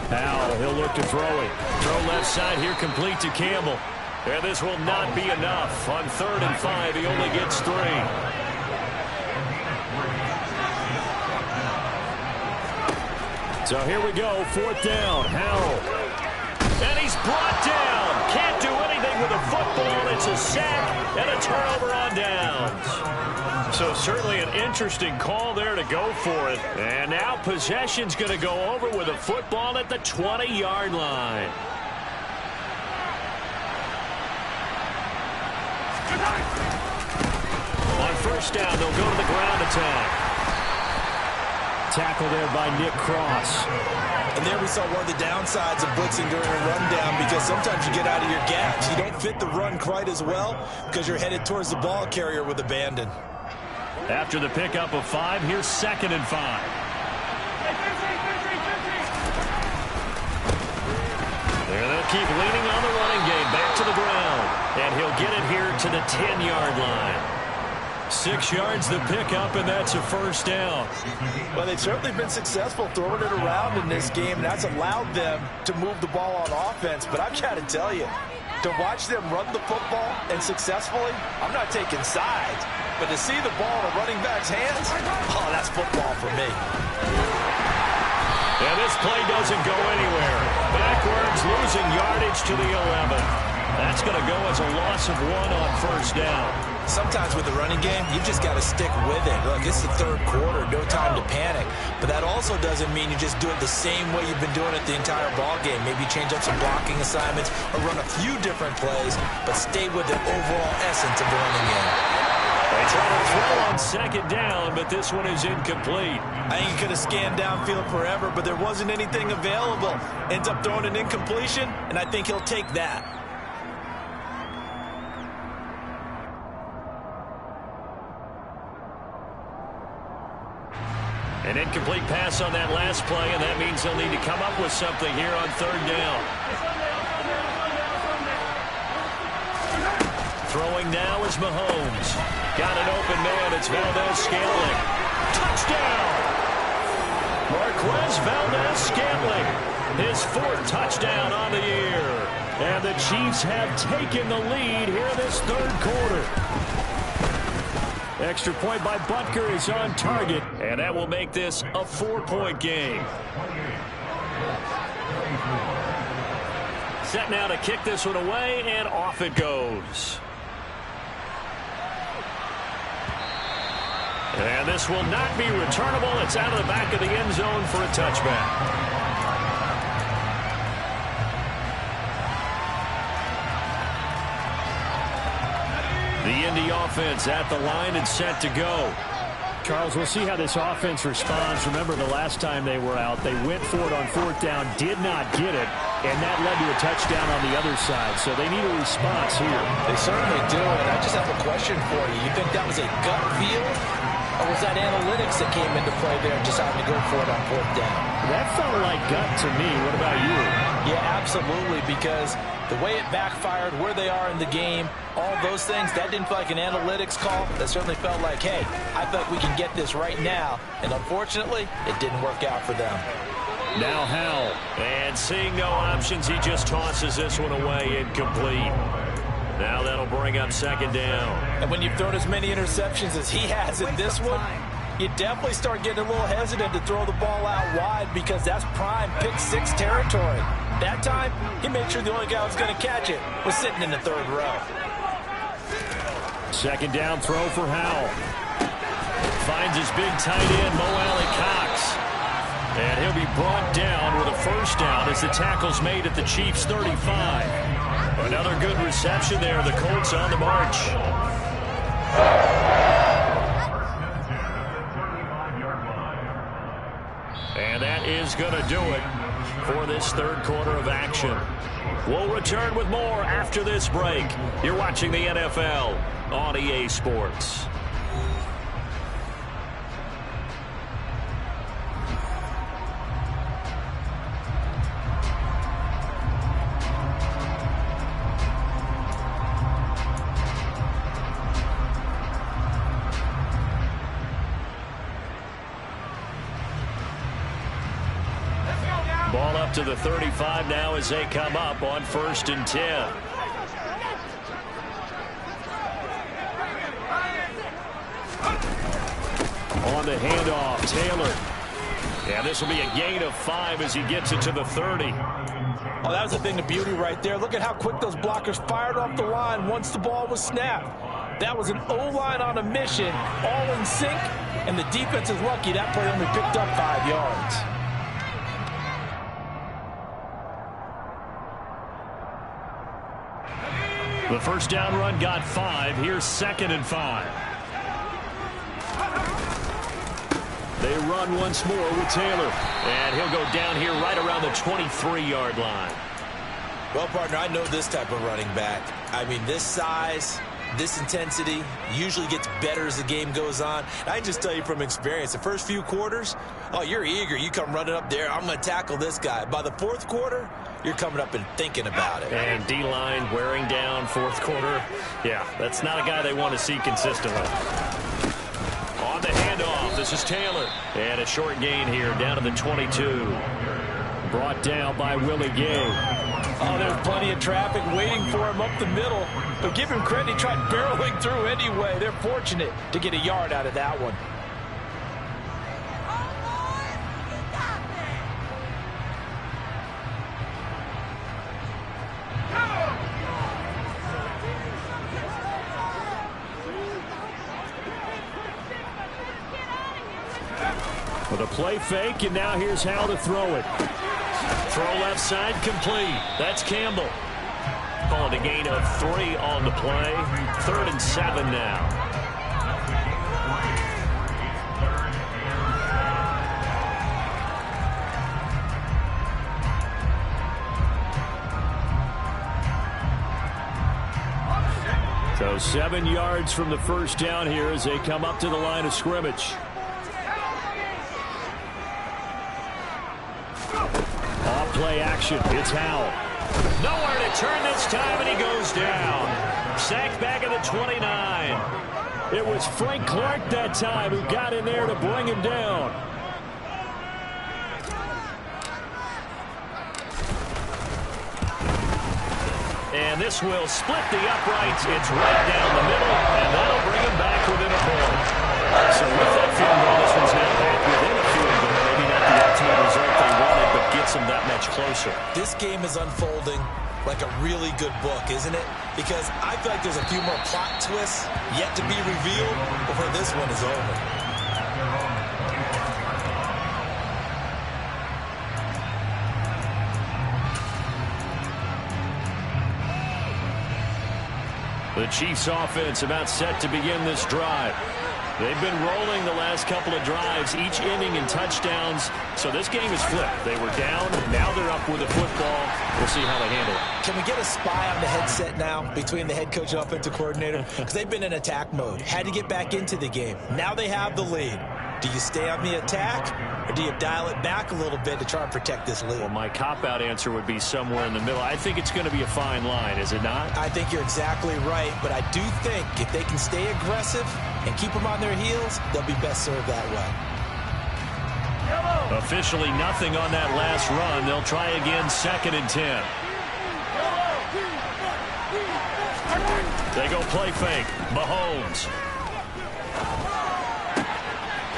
[SPEAKER 1] Powell, he'll look to throw it. Throw left side here, complete to Campbell. And this will not be enough. On 3rd and 5, he only gets 3. So here we go, 4th down. Howell. And he's brought down. Can't do anything with a football. It's a sack and a turnover on downs. So certainly an interesting call there to go for it. And now possession's going to go over with a football at the 20-yard line. On first down, they'll go to the ground attack. Tackle there by Nick Cross.
[SPEAKER 2] And there we saw one of the downsides of blitzing during a rundown, because sometimes you get out of your gaps. You don't fit the run quite as well because you're headed towards the ball carrier with abandon.
[SPEAKER 1] After the pickup of 5, here's 2nd and 5. There they'll keep leaning on the running game. Back to the ground. And he'll get it here to the 10-yard line. 6 yards the pickup, and that's a first down.
[SPEAKER 2] Well, they've certainly been successful throwing it around in this game, and that's allowed them to move the ball on offense. But I've got to tell you, to watch them run the football and successfully, I'm not taking sides, but to see the ball in a running back's hands, oh, that's football for me.
[SPEAKER 1] And this play doesn't go anywhere. Backwards, losing yardage to the 11. That's going to go as a loss of 1 on first down.
[SPEAKER 2] sometimes with the running game, you've just got to stick with it. Look, it's the third quarter, no time to panic. But that also doesn't mean you just do it the same way you've been doing it the entire ball game. Maybe change up some blocking assignments or run a few different plays, but stay with the overall essence of the running game.
[SPEAKER 1] They try to throw on second down, but this one is incomplete.
[SPEAKER 2] I think he could have scanned downfield forever, but there wasn't anything available. Ends up throwing an incompletion, and I think he'll take that.
[SPEAKER 1] An incomplete pass on that last play, and that means they'll need to come up with something here on third down. Throwing now is Mahomes. Got an open man. It's Valdez-Scantling. Touchdown! Marquez Valdez-Scantling. His fourth touchdown on the year. And the Chiefs have taken the lead here in this third quarter. Extra point by Butker is on target, and that will make this a 4-point game. Set now to kick this one away, and off it goes. And this will not be returnable. It's out of the back of the end zone for a touchback. The Indy offense at the line and set to go.
[SPEAKER 3] Charles, we'll see how this offense responds. Remember, the last time they were out, they went for it on fourth down, did not get it, and that led to a touchdown on the other side. So they need a response here.
[SPEAKER 2] They certainly do, and I just have a question for you. You think that was a gut feel, or was that analytics that came into play there, deciding to go for it on fourth down?
[SPEAKER 3] That felt like gut to me. What about you?
[SPEAKER 2] Yeah, absolutely, because the way it backfired, where they are in the game, all those things, that didn't feel like an analytics call. That certainly felt like, hey, I feel like we can get this right now. And unfortunately, it didn't work out for them.
[SPEAKER 1] Now Howell. And seeing no options, he just tosses this one away, incomplete. Now that'll bring up second down.
[SPEAKER 2] And when you've thrown as many interceptions as he has in this one, you definitely start getting a little hesitant to throw the ball out wide because that's prime pick-6 territory. That time, he made sure the only guy who was going to catch it was sitting in the third row.
[SPEAKER 1] Second down throw for Howell. Finds his big tight end, Mo Alley-Cox. And he'll be brought down with a first down as the tackle's made at the Chiefs' 35. Another good reception there. The Colts on the march. And that is going to do it for this third quarter of action. We'll return with more after this break. You're watching the NFL on EA Sports. Ball up to the 35 now as they come up on 1st and 10. On the handoff, Taylor. Yeah, this will be a gain of 5 as he gets it to the 30.
[SPEAKER 3] Oh, that was a thing of beauty right there. Look at how quick those blockers fired off the line once the ball was snapped. That was an O-line on a mission, all in sync, and the defense is lucky that play only picked up 5 yards.
[SPEAKER 1] The first down run got 5. Here's 2nd and 5. They run once more with Taylor. And he'll go down here right around the 23-yard line.
[SPEAKER 2] Well, partner, I know this type of running back. I mean, this size, this intensity usually gets better as the game goes on. And I can just tell you from experience, the first few quarters, oh, you're eager. You come running up there, I'm going to tackle this guy. By the fourth quarter, you're coming up and thinking about it.
[SPEAKER 1] And D-line wearing down fourth quarter. Yeah, that's not a guy they want to see consistently. On the handoff, this is Taylor. And a short gain here down to the 22. Brought down by Willie Gay.
[SPEAKER 3] Oh, there's plenty of traffic waiting for him up the middle. But give him credit, he tried barreling through anyway. They're fortunate to get a yard out of that one.
[SPEAKER 1] With a play fake, and now here's how to throw it. Throw left side, complete. That's Campbell. Calling a gain of 3 on the play. 3rd and 7 now. So 7 yards from the first down here as they come up to the line of scrimmage. Off play action. It's Howell. Nowhere to turn this time, and he goes down. Sacked back at the 29. It was Frank Clark that time who got in there to bring him down. And this will split the uprights. It's right down the middle, and that'll bring him back within a point. So with that field goal, this one's now back within a field goal. Maybe not the ultimate result they wanted, but gets them that much closer.
[SPEAKER 2] This game is unfolding like a really good book, isn't it? Because I feel like there's a few more plot twists yet to be revealed before this one is over.
[SPEAKER 1] The Chiefs offense about set to begin this drive. They've been rolling the last couple of drives, each inning in touchdowns. So this game is flipped. They were down. Now they're up with the football. We'll see how they handle it.
[SPEAKER 2] Can we get a spy on the headset now between the head coach and offensive coordinator? Because they've been in attack mode. Had to get back into the game. Now they have the lead. Do you stay on the attack, or do you dial it back a little bit to try and protect this lead?
[SPEAKER 1] Well, my cop-out answer would be somewhere in the middle. I think it's going to be a fine line, is it not?
[SPEAKER 2] I think you're exactly right, but I do think if they can stay aggressive and keep them on their heels, they'll be best served that way.
[SPEAKER 1] Officially nothing on that last run. They'll try again, 2nd and 10. They go play fake. Mahomes.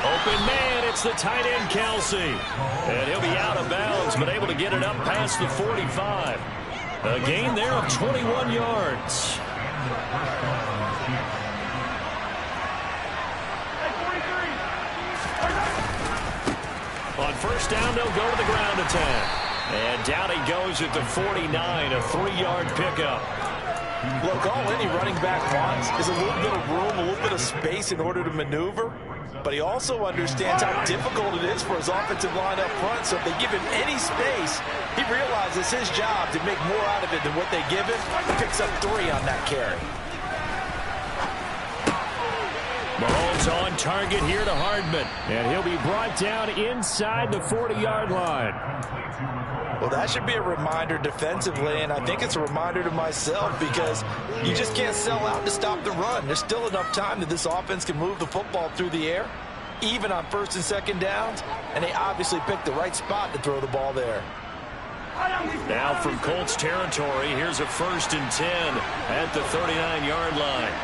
[SPEAKER 1] Open man, it's the tight end, Kelsey. And he'll be out of bounds, but able to get it up past the 45. A gain there of 21 yards. On first down, they'll go to the ground attack. And down he goes at the 49, a 3-yard pickup.
[SPEAKER 2] Look, all any running back wants is a little bit of room, a little bit of space in order to maneuver. But he also understands how difficult it is for his offensive line up front. So if they give him any space, he realizes his job to make more out of it than what they give him. He picks up 3 on that carry.
[SPEAKER 1] Mahomes on target here to Hardman. And he'll be brought down inside the 40-yard line.
[SPEAKER 2] Well, that should be a reminder defensively, and I think it's a reminder to myself because you just can't sell out to stop the run. There's still enough time that this offense can move the football through the air, even on 1st and 2nd downs, and they obviously picked the right spot to throw the ball there.
[SPEAKER 1] Now from Colts territory, here's a 1st and 10 at the 39-yard line.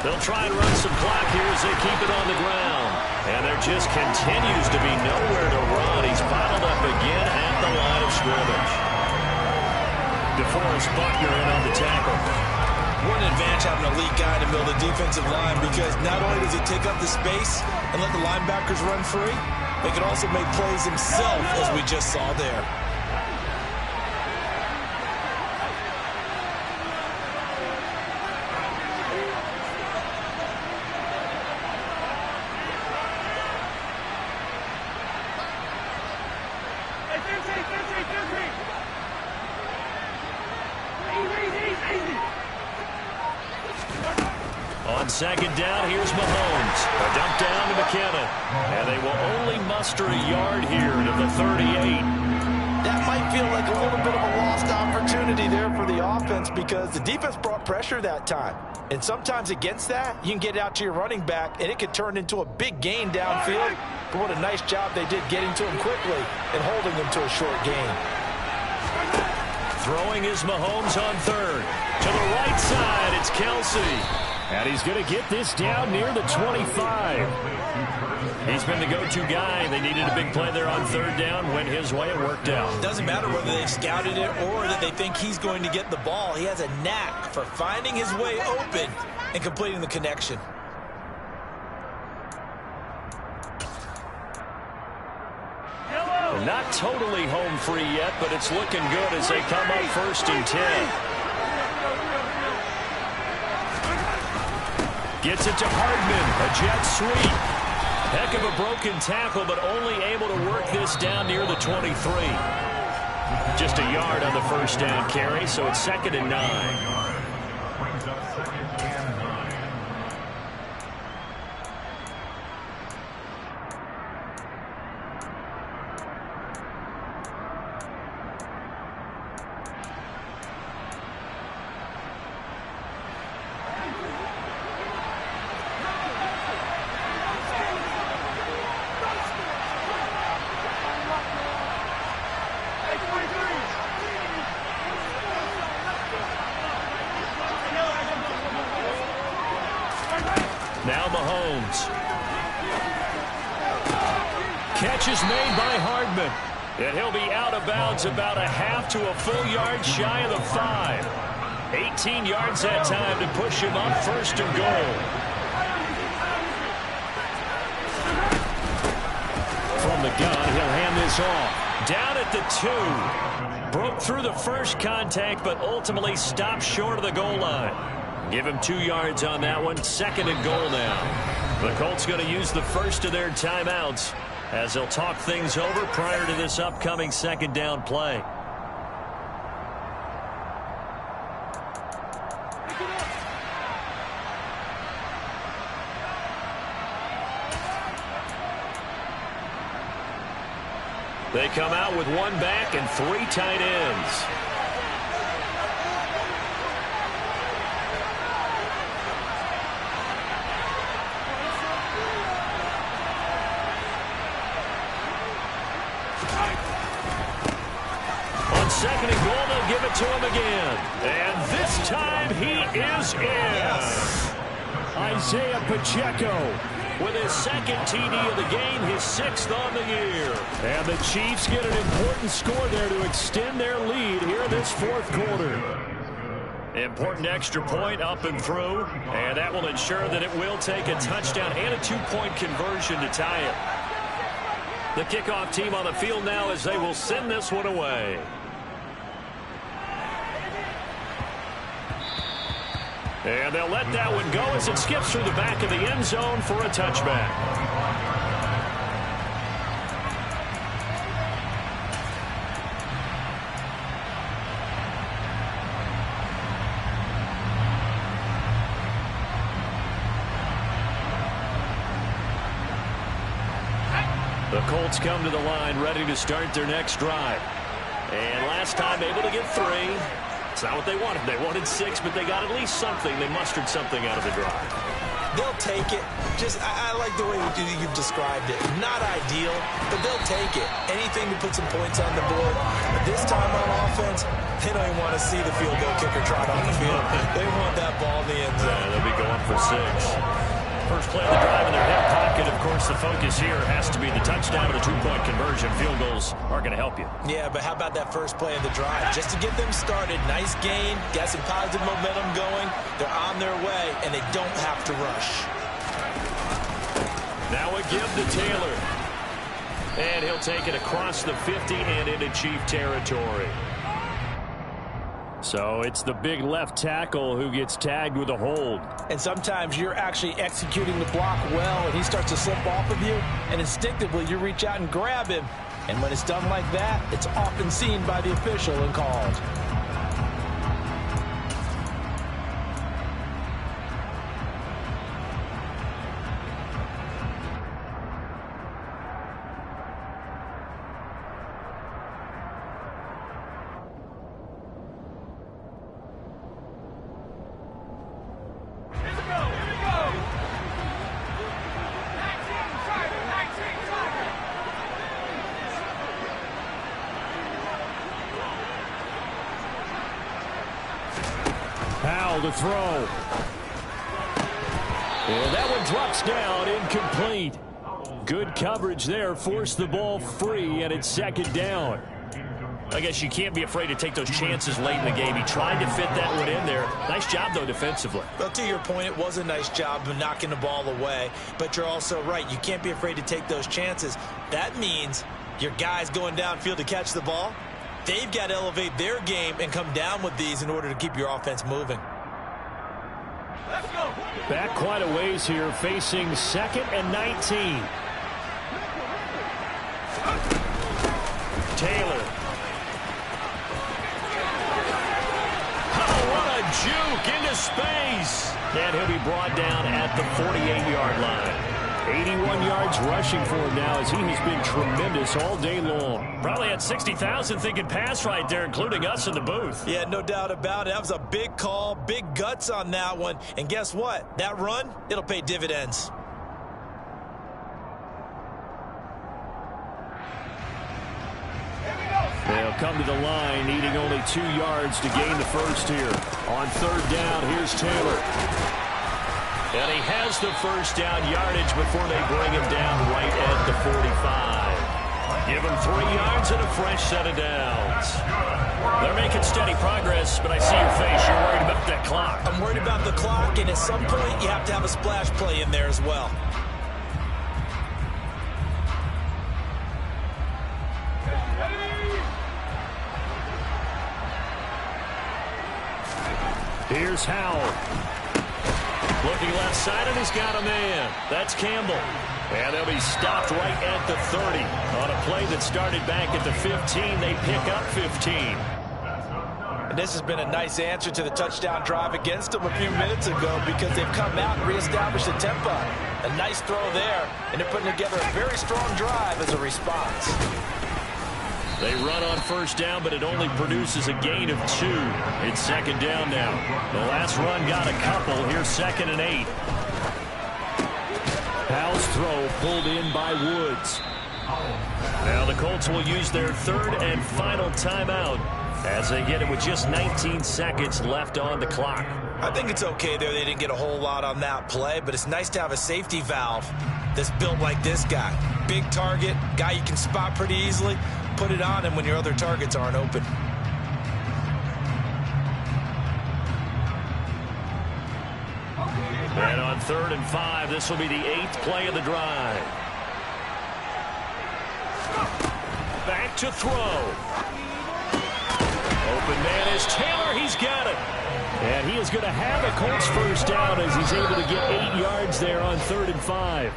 [SPEAKER 1] They'll try and run some clock here as they keep it on the ground. And there just continues to be nowhere to run. He's bottled up again at the line of scrimmage. DeForest Buckner in on the tackle.
[SPEAKER 2] What an advantage having an elite guy in the middle of the defensive line, because not only does he take up the space and let the linebackers run free, they can also make plays himself, as we just saw there.
[SPEAKER 1] On 2nd down, here's Mahomes. A dump down to McKinnon. And they will only muster a yard here to the 38.
[SPEAKER 2] That might feel like a little bit of a lost opportunity there for the offense because the defense brought pressure that time. And sometimes against that, you can get out to your running back, and it could turn into a big gain downfield. But what a nice job they did getting to him quickly and holding him to a short gain.
[SPEAKER 1] Throwing is Mahomes on 3rd. To the right side, it's Kelsey. And he's going to get this down near the 25. He's been the go-to guy. They needed a big play there on 3rd down. Went his way. It worked out.
[SPEAKER 2] Doesn't matter whether they've scouted it or that they think he's going to get the ball. He has a knack for finding his way open and completing the connection.
[SPEAKER 1] Not totally home free yet, but it's looking good as they come up 1st and 10. Gets it to Hardman, a jet sweep. Heck of a broken tackle, but only able to work this down near the 23. Just a yard on the first down carry, so it's 2nd and 9.
[SPEAKER 4] Brings up 2nd and 9.
[SPEAKER 1] Now Mahomes. Catch is made by Hardman. And he'll be out of bounds about a half to a full yard shy of the 5. 18 yards that time to push him up 1st and goal. From the gun, he'll hand this off. Down at the 2. Broke through the first contact, but ultimately stopped short of the goal line. Give him 2 yards on that one. 2nd and goal now. The Colts going to use the first of their timeouts as they'll talk things over prior to this upcoming 2nd down play. They come out with 1 back and 3 tight ends. On 2nd and goal, they'll give it to him again. And this time he is in. Isaiah Pacheco with his 2nd TD of the game, his 6th on the year. And the Chiefs get an important score there to extend their lead here in this 4th quarter. Important extra point up and through, and that will ensure that it will take a touchdown and a 2-point conversion to tie it. The kickoff team on the field now as they will send this one away. And they'll let that one go as it skips through the back of the end zone for a touchback. The Colts come to the line ready to start their next drive. And last time able to get 3. It's not what they wanted. They wanted 6, but they got at least something. They mustered something out of the drive.
[SPEAKER 2] They'll take it. I like the way you've described it. Not ideal, but they'll take it. Anything to put some points on the board. But this time on offense, they don't even want to see the field goal kicker trot on the field. They want that ball in the end zone.
[SPEAKER 1] Yeah, they'll be going for 6. First play of the drive in their hip pocket. Of course, the focus here has to be the touchdown or the 2-point conversion. Field goals are going to help you.
[SPEAKER 2] Yeah, but how about that first play of the drive? Just to get them started. Nice gain. Got some positive momentum going. They're on their way, and they don't have to rush.
[SPEAKER 1] Now a give to Taylor. And he'll take it across the 50 and into Chief territory. So it's the big left tackle who gets tagged with a hold.
[SPEAKER 3] And sometimes you're actually executing the block well, and he starts to slip off of you, and instinctively you reach out and grab him. And when it's done like that, it's often seen by the official and called.
[SPEAKER 1] To throw. Well, that one drops down, incomplete. Good coverage there, forced the ball free, and it's 2nd down. I guess you can't be afraid to take those chances late in the game. He tried to fit that one in there. Nice job, though, defensively.
[SPEAKER 2] Well, to your point, it was a nice job of knocking the ball away, but you're also right. You can't be afraid to take those chances. That means your guys going downfield to catch the ball. They've got to elevate their game and come down with these in order to keep your offense moving.
[SPEAKER 1] Back quite a ways here, facing 2nd and 19. Taylor. Oh, what a juke into space. And he'll be brought down at the 48-yard line. 81 yards rushing for him now as he has been tremendous all day long. Probably had 60,000 thinking pass right there, including us in the booth.
[SPEAKER 2] Yeah, no doubt about it. That was a big call, big guts on that one. And guess what? That run, it'll pay dividends.
[SPEAKER 1] They'll come to the line, needing only 2 yards to gain the first here. On 3rd down, here's Taylor. And he has the first down yardage before they bring him down right at the 45. Give him 3 yards and a fresh set of downs. They're making steady progress, but I see your face. You're worried about that clock.
[SPEAKER 2] I'm worried about the clock, and at some point you have to have a splash play in there as well.
[SPEAKER 1] Here's Howell. Looking left side, and he's got a man. That's Campbell. And they'll be stopped right at the 30. On a play that started back at the 15, they pick up 15.
[SPEAKER 2] And this has been a nice answer to the touchdown drive against them a few minutes ago because they've come out and reestablished the tempo. A nice throw there, and they're putting together a very strong drive as a response.
[SPEAKER 1] They run on first down, but it only produces a gain of 2. It's 2nd down now. The last run got a couple. Here's 2nd and 8. Howell's throw pulled in by Woods. Now the Colts will use their 3rd and final timeout as they get it with just 19 seconds left on the clock.
[SPEAKER 2] I think it's okay there. They didn't get a whole lot on that play, but it's nice to have a safety valve that's built like this guy. Big target, guy you can spot pretty easily. Put it on him when your other targets aren't open.
[SPEAKER 1] And on 3rd and 5, this will be the 8th play of the drive. Back to throw. Open man is Taylor. He's got it. And he is going to have a Colts first down as he's able to get 8 yards there on 3rd and 5.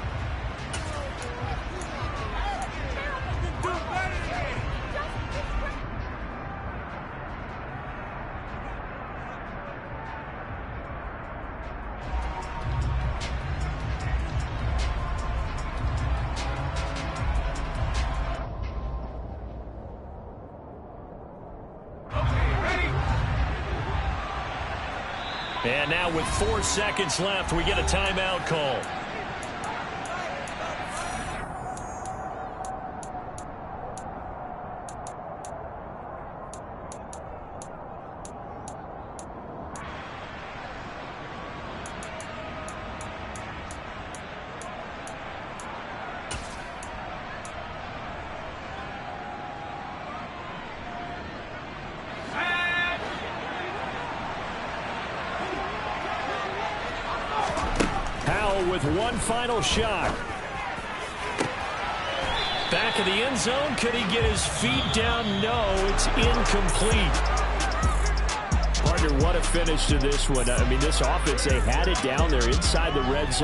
[SPEAKER 1] And now with 4 seconds left, we get a timeout call. With one final shot. Back of the end zone. Could he get his feet down? No, it's incomplete. Partner, what a finish to this one. I mean, this offense, they had it down there inside the red zone.